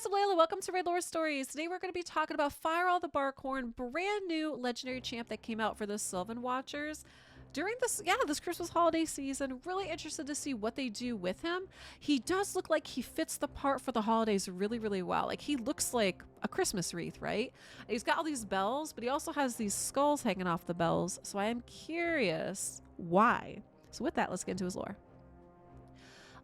guys, I'm Layla. Welcome to raidlore Stories. Today we're going to be talking about Firrol the Barkhorn, brand new legendary champ that came out for the Sylvan Watchers during this Christmas holiday season. Really interested to see what they do with him. He does look like he fits the part for the holidays really, really well. Like, he looks like a Christmas wreath, right? And he's got all these bells, but he also has these skulls hanging off the bells. So I am curious why. So with that, let's get into his lore.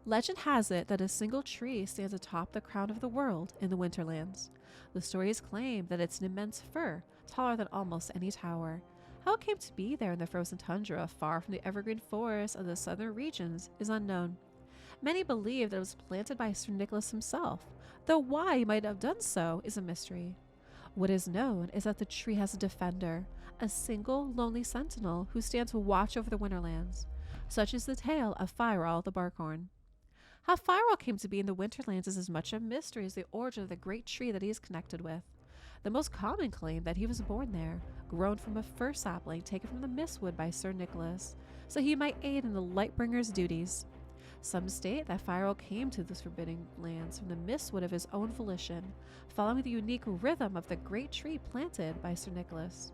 Legend has it that a single tree stands atop the crown of the world in the Winterlands. The stories claim that it's an immense fir, taller than almost any tower. How it came to be there in the frozen tundra, far from the evergreen forests of the southern regions, is unknown. Many believe that it was planted by Sir Nicholas himself, though why he might have done so is a mystery. What is known is that the tree has a defender, a single lonely sentinel who stands watch over the Winterlands. Such is the tale of Firrol the Barkhorn. How Fireall came to be in the Winterlands is as much a mystery as the origin of the great tree that he is connected with. The most common claim that he was born there, grown from a fir sapling taken from the Mistwood by Sir Nicholas, so he might aid in the Lightbringer's duties. Some state that Fireall came to this forbidden lands from the Mistwood of his own volition, following the unique rhythm of the great tree planted by Sir Nicholas.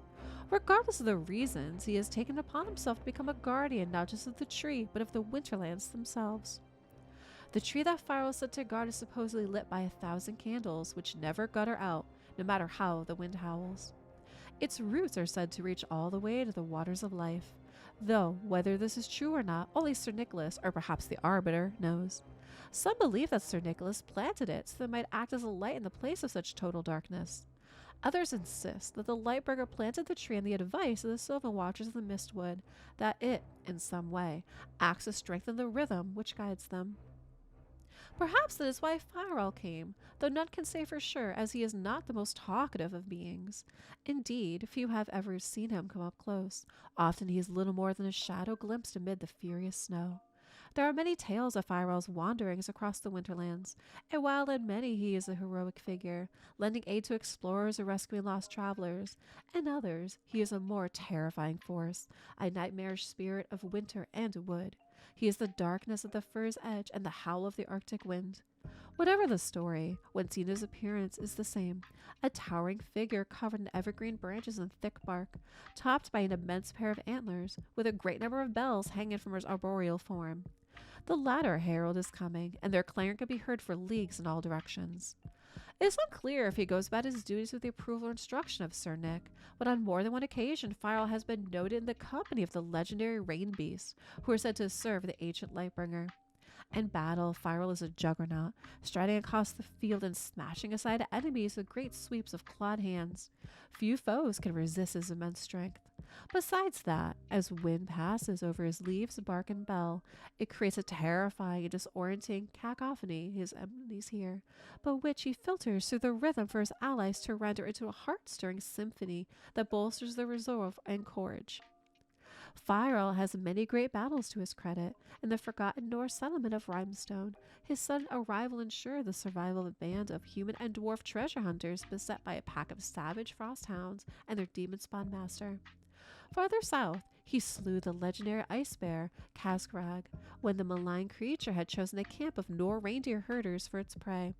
Regardless of the reasons, he has taken upon himself to become a guardian not just of the tree, but of the Winterlands themselves. The tree that Fireall is said to guard is supposedly lit by 1,000 candles, which never gutter out, no matter how the wind howls. Its roots are said to reach all the way to the waters of life, though whether this is true or not, only Sir Nicholas, or perhaps the Arbiter, knows. Some believe that Sir Nicholas planted it so that it might act as a light in the place of such total darkness. Others insist that the Lightbringer planted the tree on the advice of the Sylvan Watchers of the Mistwood, that it, in some way, acts to strengthen the rhythm which guides them. Perhaps that is why Fireall came, though none can say for sure, as he is not the most talkative of beings. Indeed, few have ever seen him come up close. Often he is little more than a shadow glimpsed amid the furious snow. There are many tales of Firall's wanderings across the Winterlands, and while in many he is a heroic figure, lending aid to explorers or rescuing lost travelers, in others he is a more terrifying force, a nightmarish spirit of winter and wood. He is the darkness of the fir's edge and the howl of the Arctic wind. Whatever the story, when seen his appearance is the same, a towering figure covered in evergreen branches and thick bark, topped by an immense pair of antlers, with a great number of bells hanging from his arboreal form. The latter herald is coming, and their clang can be heard for leagues in all directions. It is unclear if he goes about his duties with the approval or instruction of Sir Nick, but on more than one occasion Fireall has been noted in the company of the legendary rain beasts, who are said to serve the ancient Lightbringer. In battle, Fireall is a juggernaut, striding across the field and smashing aside enemies with great sweeps of clawed hands. Few foes can resist his immense strength. Besides that, as wind passes over his leaves, bark, and bell, it creates a terrifying and disorienting cacophony his enemies hear, but which he filters through the rhythm for his allies to render into a heart-stirring symphony that bolsters their resolve and courage. Fireall has many great battles to his credit. In the forgotten Norse settlement of Rhymestone, his sudden arrival ensured the survival of a band of human and dwarf treasure hunters beset by a pack of savage frost hounds and their demon-spawn master. Farther south, he slew the legendary ice bear, Kaskrag, when the malign creature had chosen a camp of Nor reindeer herders for its prey.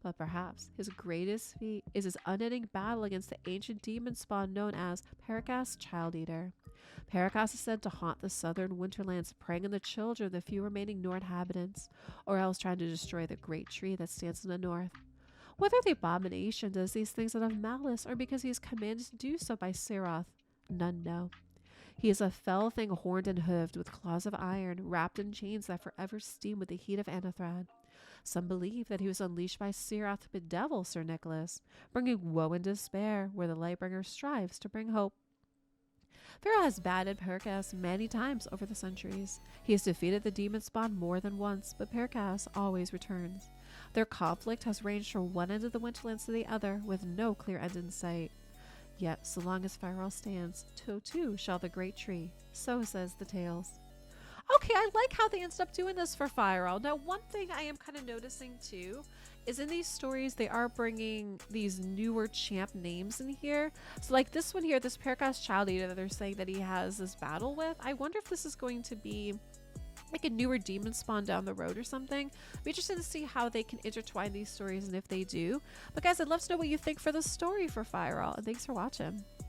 But perhaps his greatest feat is his unending battle against the ancient demon spawn known as Parascas Child-Eater. Parascas is said to haunt the southern Winterlands, preying on the children of the few remaining Nord inhabitants, or else trying to destroy the great tree that stands in the north. Whether the abomination does these things out of malice or because he is commanded to do so by Seroth, none know. He is a fell thing horned and hooved, with claws of iron, wrapped in chains that forever steam with the heat of Anathrad. Some believe that he was unleashed by Seroth to bedevil Sir Nicholas, bringing woe and despair where the Lightbringer strives to bring hope. Firrall has battled Parascas many times over the centuries. He has defeated the demon spawn more than once, but Parascas always returns. Their conflict has ranged from one end of the Winterlands to the other, with no clear end in sight. Yet, so long as Fireall stands, so too shall the great tree. So says the tales. Okay, I like how they ended up doing this for Fireall. Now, one thing I am kind of noticing too is in these stories, they are bringing these newer champ names in here. So like this one here, this Parascas Child-Eater that they're saying that he has this battle with. I wonder if this is going to be like a newer demon spawn down the road or something. Be interested to see how they can intertwine these stories and if they do. But guys, I'd love to know what you think for the story for Fireall, and thanks for watching.